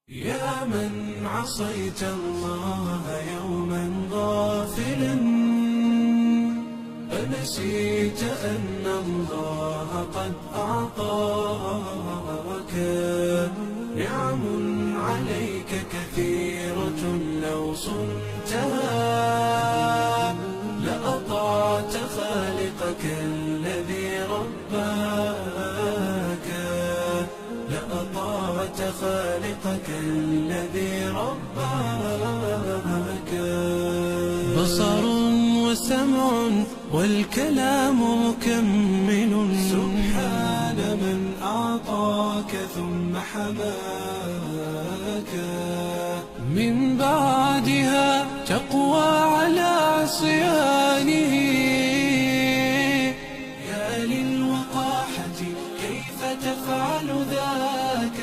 يا من عصيت الله يوما غافلا، أنسيت أن الله قد أعطاك نعم عليك كثيرة، لو صنتها لأطعت خالقك الذي رباك، لأطعت خالقك الذي رباك. بصر وسمع والكلام مكمل، سبحان من أعطاك ثم حماك. من بعدها تقوى على عصيانه، يا للوقاحة كيف تفعل ذاك.